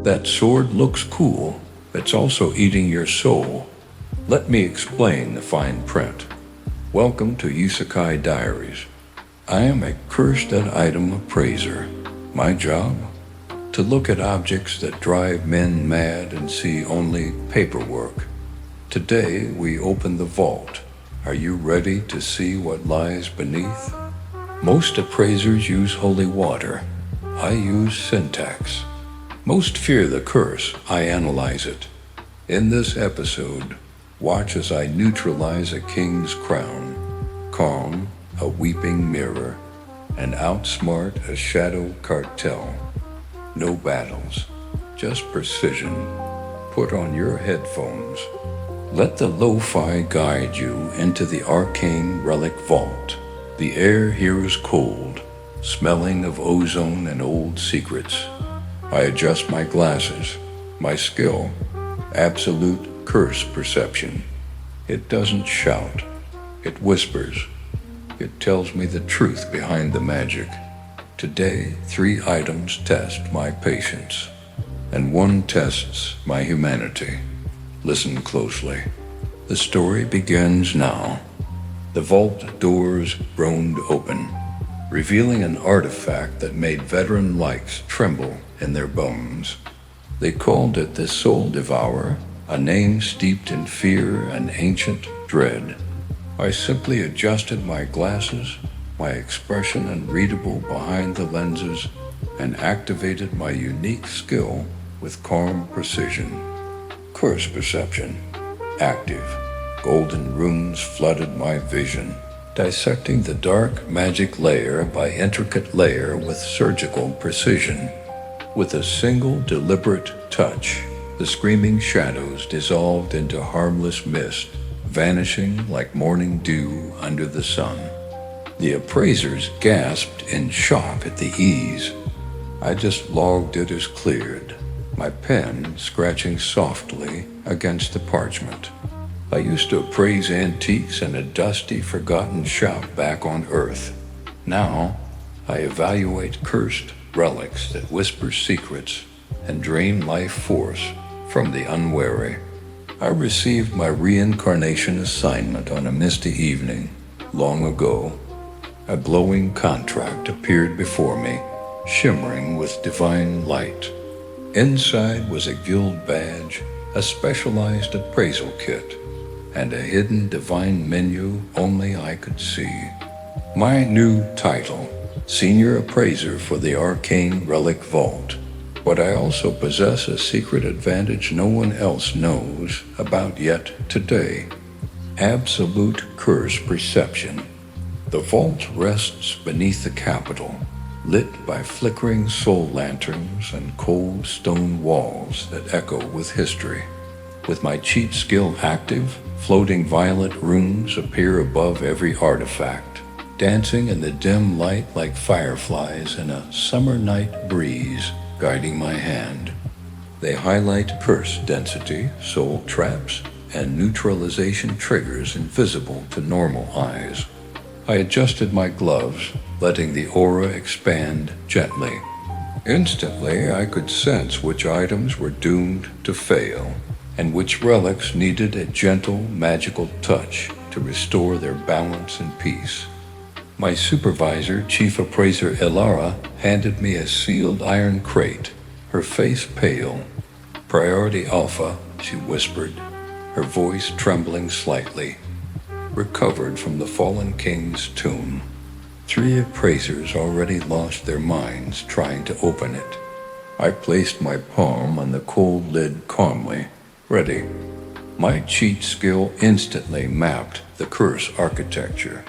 That sword looks cool. It's also eating your soul. Let me explain the fine print. Welcome to Isekai Diaries. I am a cursed at item appraiser. My job? To look at objects that drive men mad and see only paperwork. Today we open the vault. Are you ready to see what lies beneath? Most appraisers use holy water. I use syntax. Most fear the curse. I analyze it. In this episode, watch as I neutralize a king's crown, calm a weeping mirror, and outsmart a shadow cartel. No battles, just precision. Put on your headphones. Let the lofi guide you into the Arcane Relic Vault. The air here is cold, smelling of ozone and old secrets. I adjust my glasses. My skill, absolute curse perception. It doesn't shout. It whispers. It tells me the truth behind the magic. Today, 3 items test my patience, and 1 tests my humanity. Listen closely. The story begins now. The vault doors groaned open, revealing an artifact that made veteran likes tremble in their bones. They called it the Soul Devourer, a name steeped in fear and ancient dread. I simply adjusted my glasses, my expression unreadable behind the lenses, and activated my unique skill with calm precision. Curse perception, active. Golden runes flooded my vision, dissecting the dark magic layer by intricate layer with surgical precision. With a single deliberate touch, the screaming shadows dissolved into harmless mist, vanishing like morning dew under the sun. The appraisers gasped in shock at the ease. I just logged it as cleared, my pen scratching softly against the parchment. I used to appraise antiques in a dusty, forgotten shop back on Earth. Now, I evaluate cursed relics that whisper secrets and drain life force from the unwary. I received my reincarnation assignment on a misty evening long ago. A glowing contract appeared before me, shimmering with divine light. Inside was a guild badge, a specialized appraisal kit, and a hidden divine menu only I could see. My new title, Senior Appraiser for the Arcane Relic Vault. But I also possess a secret advantage no one else knows about yet today. Absolute curse perception. The vault rests beneath the capital, lit by flickering soul lanterns and cold stone walls that echo with history. With my cheat skill active, floating violet runes appear above every artifact, dancing in the dim light like fireflies in a summer night breeze guiding my hand. They highlight curse density, soul traps, and neutralization triggers invisible to normal eyes. I adjusted my gloves, letting the aura expand gently. Instantly, I could sense which items were doomed to fail, and which relics needed a gentle, magical touch to restore their balance and peace. My supervisor, Chief Appraiser Elara, handed me a sealed iron crate, her face pale. Priority Alpha, she whispered, her voice trembling slightly. Recovered from the fallen king's tomb. 3 appraisers already lost their minds trying to open it. I placed my palm on the cold lid calmly, ready. My cheat skill instantly mapped the curse architecture.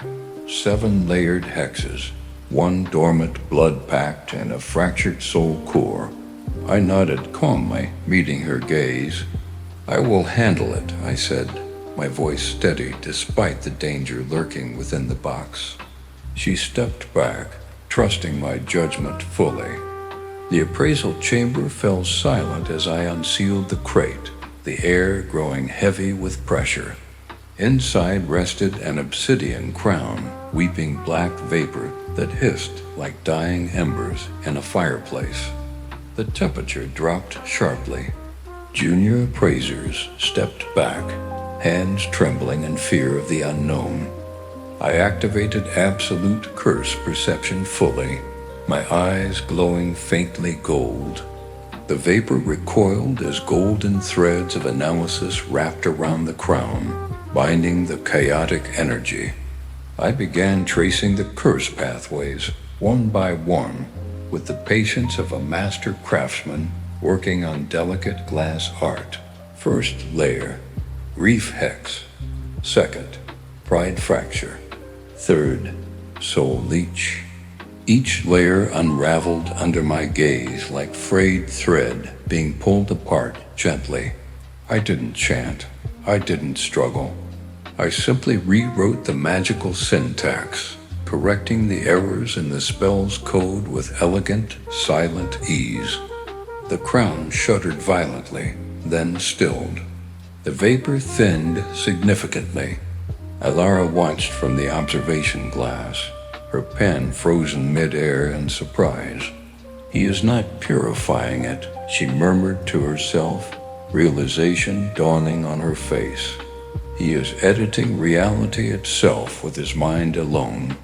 7 layered hexes, 1 dormant blood pact, and a fractured soul core. I nodded calmly, meeting her gaze. I will handle it, I said, my voice steady despite the danger lurking within the box. She stepped back, trusting my judgment fully. The appraisal chamber fell silent as I unsealed the crate, the air growing heavy with pressure. Inside rested an obsidian crown, weeping black vapor that hissed like dying embers in a fireplace. The temperature dropped sharply. Junior appraisers stepped back, hands trembling in fear of the unknown. I activated absolute curse perception fully, my eyes glowing faintly gold. The vapor recoiled as golden threads of analysis wrapped around the crown, binding the chaotic energy. I began tracing the curse pathways, one by one, with the patience of a master craftsman working on delicate glass art. First layer, grief hex. Second, pride fracture. Third, soul leech. Each layer unraveled under my gaze like frayed thread being pulled apart gently. I didn't chant. I didn't struggle. I simply rewrote the magical syntax, correcting the errors in the spell's code with elegant, silent ease. The crown shuddered violently, then stilled. The vapor thinned significantly. Alara watched from the observation glass, her pen frozen mid-air in surprise. "He is not purifying it," she murmured to herself, realization dawning on her face. "He is editing reality itself with his mind alone."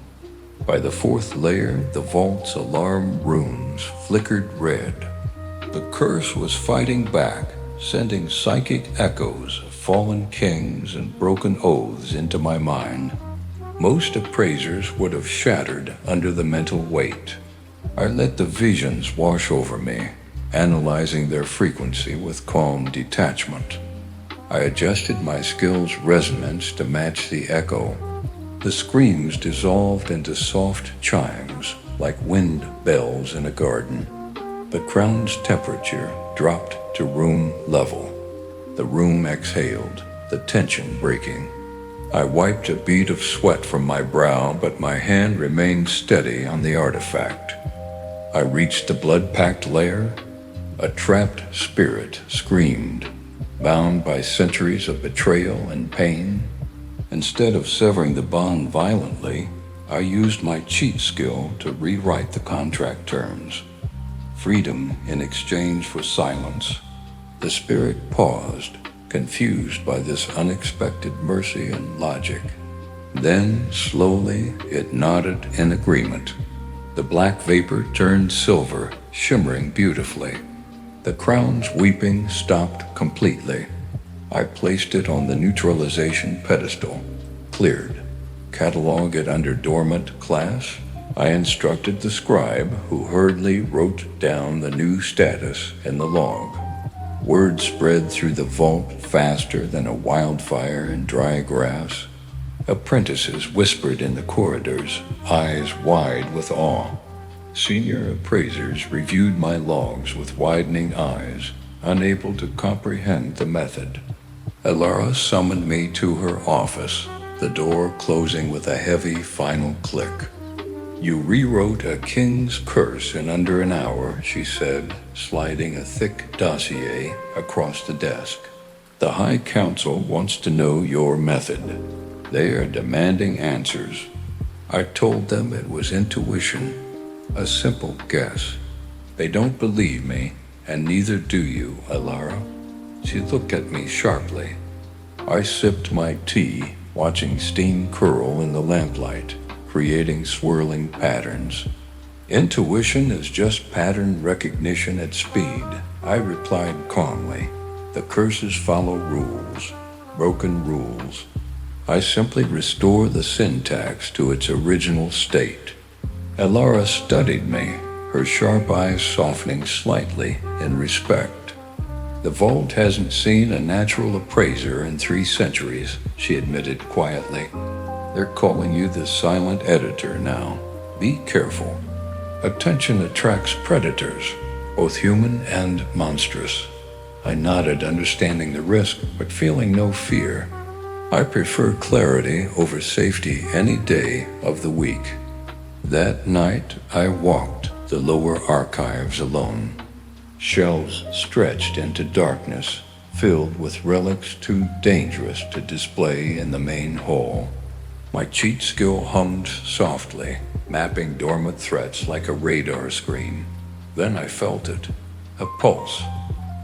By the fourth layer, the vault's alarm runes flickered red. The curse was fighting back, sending psychic echoes of fallen kings and broken oaths into my mind. Most appraisers would have shattered under the mental weight. I let the visions wash over me, analyzing their frequency with calm detachment. I adjusted my skill's resonance to match the echo. The screams dissolved into soft chimes, like wind bells in a garden. The crown's temperature dropped to room level. The room exhaled, the tension breaking. I wiped a bead of sweat from my brow, but my hand remained steady on the artifact. I reached the blood-packed layer. A trapped spirit screamed, bound by centuries of betrayal and pain. Instead of severing the bond violently, I used my cheat skill to rewrite the contract terms. Freedom in exchange for silence. The spirit paused, confused by this unexpected mercy and logic. Then, slowly, it nodded in agreement. The black vapor turned silver, shimmering beautifully. The crown's weeping stopped completely. I placed it on the neutralization pedestal. Cleared. Catalog it under dormant class. I instructed the scribe, who hurriedly wrote down the new status in the log. Word spread through the vault faster than a wildfire in dry grass. Apprentices whispered in the corridors, eyes wide with awe. Senior appraisers reviewed my logs with widening eyes, unable to comprehend the method. Alara summoned me to her office, the door closing with a heavy final click. "You rewrote a king's curse in under an hour," she said, sliding a thick dossier across the desk. "The High Council wants to know your method. They are demanding answers." I told them it was intuition, a simple guess. "They don't believe me, and neither do you, Alara." She looked at me sharply. I sipped my tea, watching steam curl in the lamplight, creating swirling patterns. "Intuition is just pattern recognition at speed," I replied calmly. "The curses follow rules, broken rules. I simply restore the syntax to its original state." Alara studied me, her sharp eyes softening slightly in respect. "The vault hasn't seen a natural appraiser in 3 centuries, she admitted quietly. "They're calling you the silent editor now. Be careful. Attention attracts predators, both human and monstrous." I nodded, understanding the risk, but feeling no fear. I prefer clarity over safety any day of the week. That night, I walked the lower archives alone. Shelves stretched into darkness, filled with relics too dangerous to display in the main hall. My cheat skill hummed softly, mapping dormant threats like a radar screen. Then I felt it. a pulse.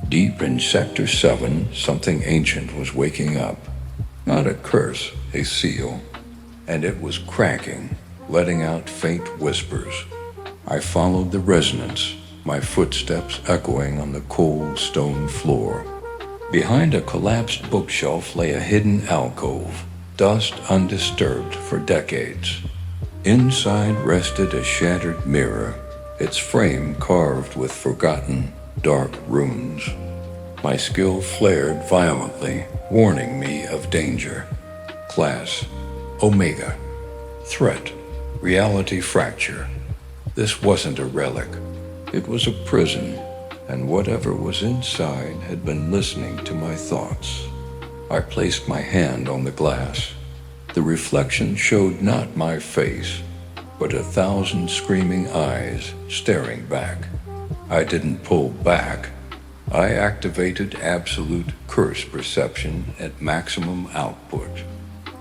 Deep in Sector 7, something ancient was waking up. Not a curse, a seal. And it was cracking, letting out faint whispers. I followed the resonance, my footsteps echoing on the cold stone floor. Behind a collapsed bookshelf lay a hidden alcove, dust undisturbed for decades. Inside rested a shattered mirror, its frame carved with forgotten, dark runes. My skill flared violently, warning me of danger. Class, Omega. Threat, reality fracture. This wasn't a relic. It was a prison, and whatever was inside had been listening to my thoughts. I placed my hand on the glass. The reflection showed not my face, but 1,000 screaming eyes staring back. I didn't pull back. I activated absolute curse perception at maximum output.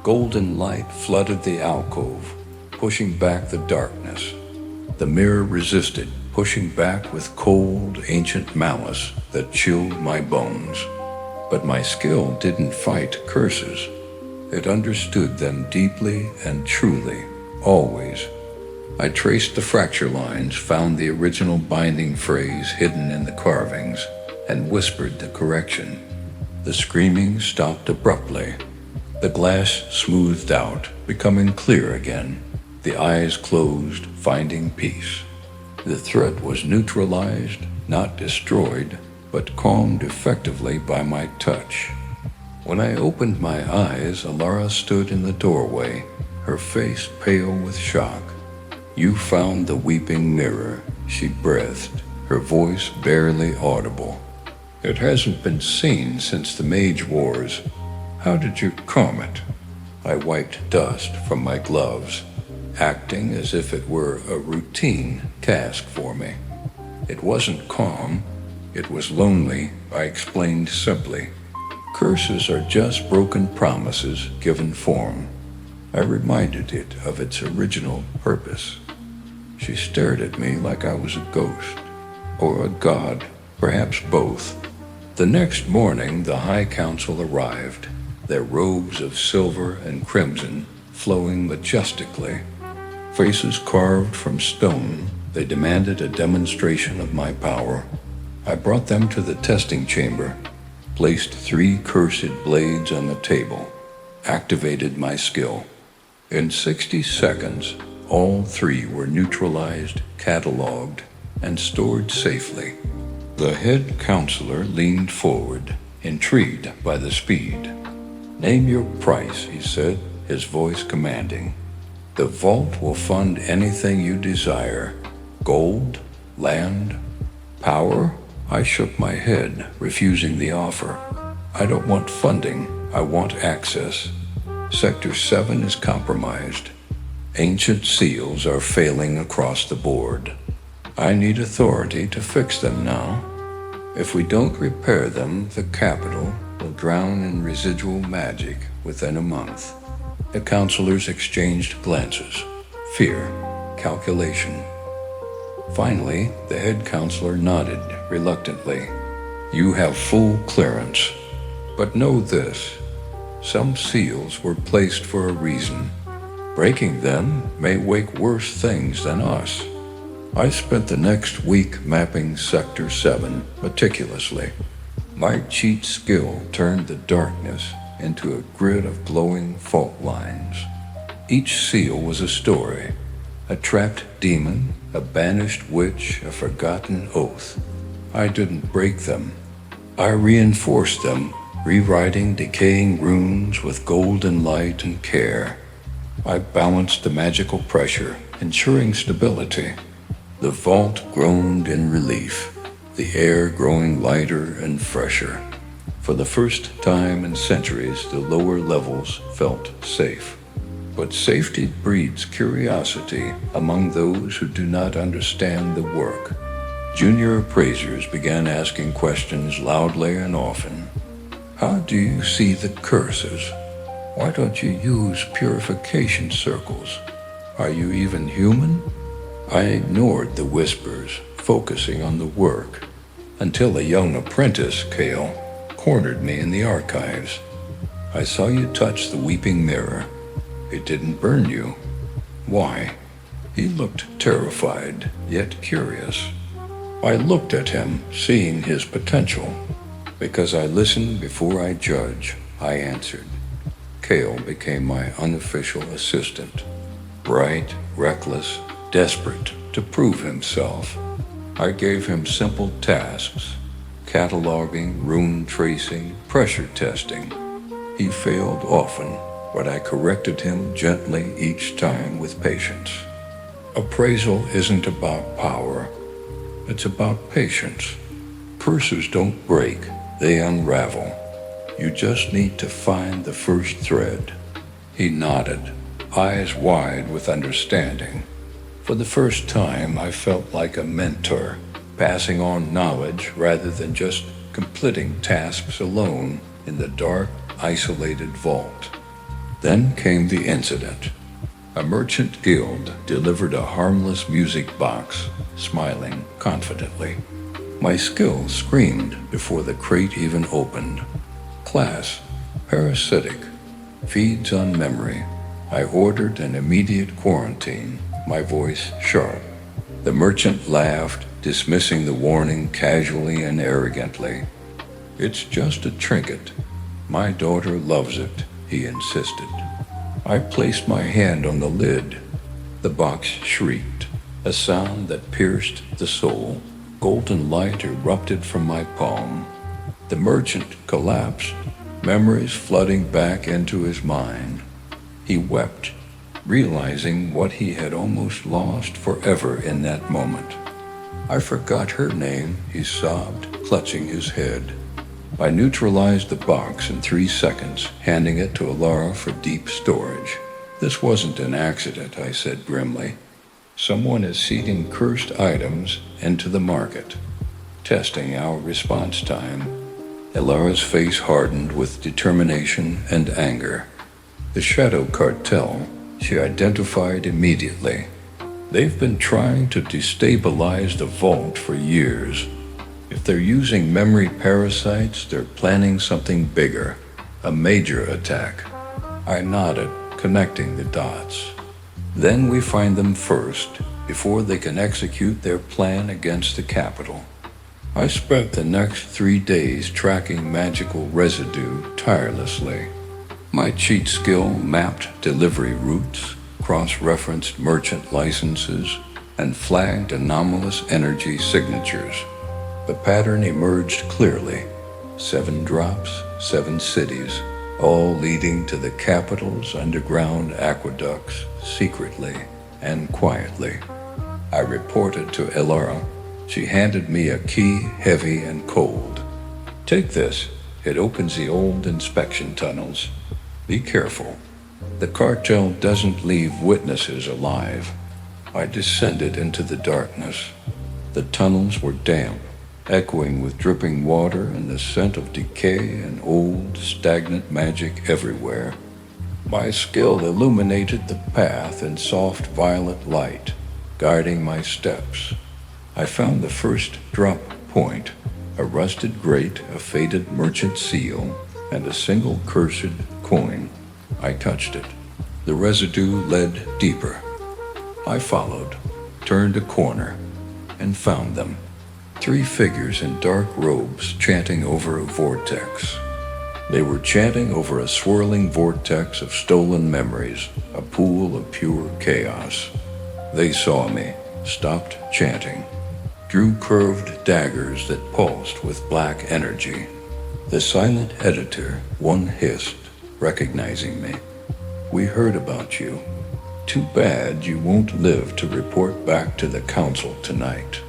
Golden light flooded the alcove, pushing back the darkness. The mirror resisted, pushing back with cold, ancient malice that chilled my bones. But my skill didn't fight curses. It understood them deeply and truly, always. I traced the fracture lines, found the original binding phrase hidden in the carvings, and whispered the correction. The screaming stopped abruptly. The glass smoothed out, becoming clear again. The eyes closed, finding peace. The threat was neutralized, not destroyed, but calmed effectively by my touch. When I opened my eyes, Alara stood in the doorway, her face pale with shock. "You found the weeping mirror," she breathed, her voice barely audible. "It hasn't been seen since the Mage Wars. How did you calm it?" I wiped dust from my gloves, acting as if it were a routine task for me. It wasn't calm, it was lonely, I explained simply. Curses are just broken promises given form. I reminded it of its original purpose. She stared at me like I was a ghost, or a god, perhaps both. The next morning, the High Council arrived, their robes of silver and crimson flowing majestically. Faces carved from stone, they demanded a demonstration of my power. I brought them to the testing chamber, placed 3 cursed blades on the table, activated my skill. In 60 seconds, all 3 were neutralized, cataloged, and stored safely. The head counselor leaned forward, intrigued by the speed. "Name your price," he said, his voice commanding. "The vault will fund anything you desire. Gold? Land? Power?" I shook my head, refusing the offer. "I don't want funding, I want access. Sector 7 is compromised. Ancient seals are failing across the board. I need authority to fix them now. If we don't repair them, the capital will drown in residual magic within a month." The counselors exchanged glances. Fear, calculation. Finally, the head counselor nodded reluctantly. "You have full clearance. But know this, some seals were placed for a reason. Breaking them may wake worse things than us." I spent the next week mapping Sector 7 meticulously. My cheat skill turned the darkness into a grid of glowing fault lines. Each seal was a story, a trapped demon, a banished witch, a forgotten oath. I didn't break them. I reinforced them, rewriting decaying runes with golden light and care. I balanced the magical pressure, ensuring stability. The vault groaned in relief, the air growing lighter and fresher. For the first time in centuries, the lower levels felt safe. But safety breeds curiosity among those who do not understand the work. Junior appraisers began asking questions loudly and often. "How do you see the curses? Why don't you use purification circles? Are you even human?" I ignored the whispers, focusing on the work. until a young apprentice, Kale, cornered me in the archives. I saw you touch the weeping mirror. It didn't burn you. Why? He looked terrified, yet curious. I looked at him, seeing his potential. Because I listen before I judge, I answered. Kale became my unofficial assistant. Bright, reckless, desperate to prove himself. I gave him simple tasks, cataloging, rune tracing, pressure testing. He failed often, but I corrected him gently each time with patience. Appraisal isn't about power. It's about patience. Curses don't break, they unravel. You just need to find the first thread. He nodded, eyes wide with understanding. For the first time, I felt like a mentor, passing on knowledge rather than just completing tasks alone in the dark, isolated vault. Then came the incident. A merchant guild delivered a harmless music box, smiling confidently. My skill screamed before the crate even opened. Class, parasitic, feeds on memory. I ordered an immediate quarantine, my voice sharp. The merchant laughed, dismissing the warning casually and arrogantly. It's just a trinket. My daughter loves it, he insisted. I placed my hand on the lid. The box shrieked, a sound that pierced the soul. Golden light erupted from my palm. The merchant collapsed, memories flooding back into his mind. He wept, realizing what he had almost lost forever in that moment. I forgot her name, he sobbed, clutching his head. I neutralized the box in 3 seconds, handing it to Alara for deep storage. This wasn't an accident, I said grimly. Someone is seeding cursed items into the market. Testing our response time. Alara's face hardened with determination and anger. The Shadow Cartel, she identified immediately. They've been trying to destabilize the vault for years. If they're using memory parasites, they're planning something bigger, a major attack. I nodded, connecting the dots. Then we find them first, before they can execute their plan against the capital. I spent the next 3 days tracking magical residue tirelessly. My cheat skill mapped delivery routes, cross-referenced merchant licenses, and flagged anomalous energy signatures. The pattern emerged clearly. 7 drops, 7 cities, all leading to the capital's underground aqueducts, secretly and quietly. I reported to Alara. She handed me a key, heavy and cold. Take this. It opens the old inspection tunnels. Be careful. The cartel doesn't leave witnesses alive. I descended into the darkness. The tunnels were damp, echoing with dripping water and the scent of decay and old, stagnant magic everywhere. My skill illuminated the path in soft violet light, guiding my steps. I found the first drop point, a rusted grate, a faded merchant seal, and a single cursed coin. I touched it. The residue led deeper. I followed, turned a corner, and found them. 3 figures in dark robes chanting over a vortex. They were chanting over a swirling vortex of stolen memories, a pool of pure chaos. They saw me, stopped chanting, drew curved daggers that pulsed with black energy. The silent editor, one hissed, recognizing me. We heard about you. Too bad you won't live to report back to the council tonight.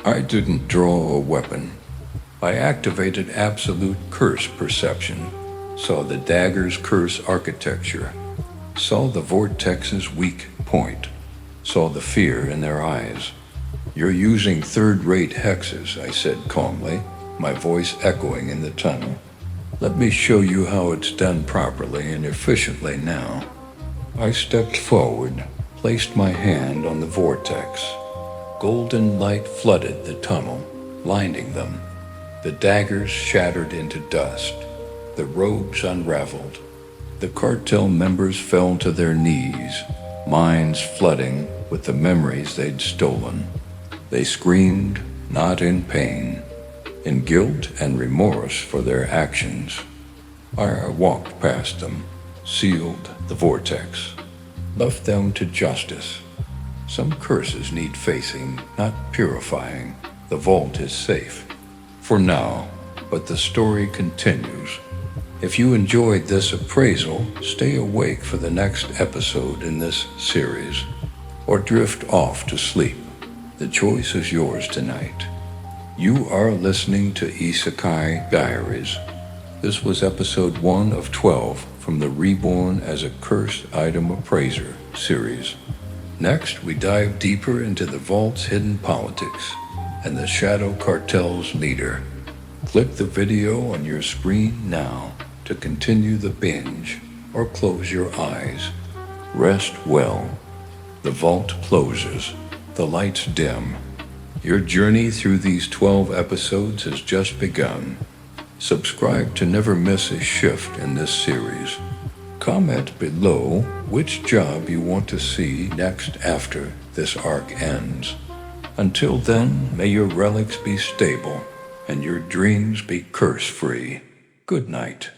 I didn't draw a weapon. I activated absolute curse perception, saw the dagger's curse architecture, saw the vortex's weak point, saw the fear in their eyes. You're using third-rate hexes, I said calmly, my voice echoing in the tunnel. Let me show you how it's done properly and efficiently now. I stepped forward, placed my hand on the vortex. Golden light flooded the tunnel. blinding them. The daggers shattered into dust, the robes unraveled. The cartel members fell to their knees, minds flooding with the memories they'd stolen. They screamed, not in pain, in guilt and remorse for their actions. I walked past them, sealed the vortex, left them to justice. Some curses need facing, not purifying. The vault is safe. For now, but the story continues. If you enjoyed this appraisal, stay awake for the next episode in this series, or drift off to sleep. The choice is yours tonight. You are listening to Isekai Diaries. This was episode 1 of 12 from the Reborn as a Cursed Item Appraiser series. Next, we dive deeper into the vault's hidden politics and the Shadow Cartel's leader. Click the video on your screen now to continue the binge, or close your eyes. Rest well. The vault closes. The lights dim. Your journey through these 12 episodes has just begun. Subscribe to never miss a shift in this series. Comment below which job you want to see next after this arc ends. Until then, may your relics be stable and your dreams be curse-free. Good night.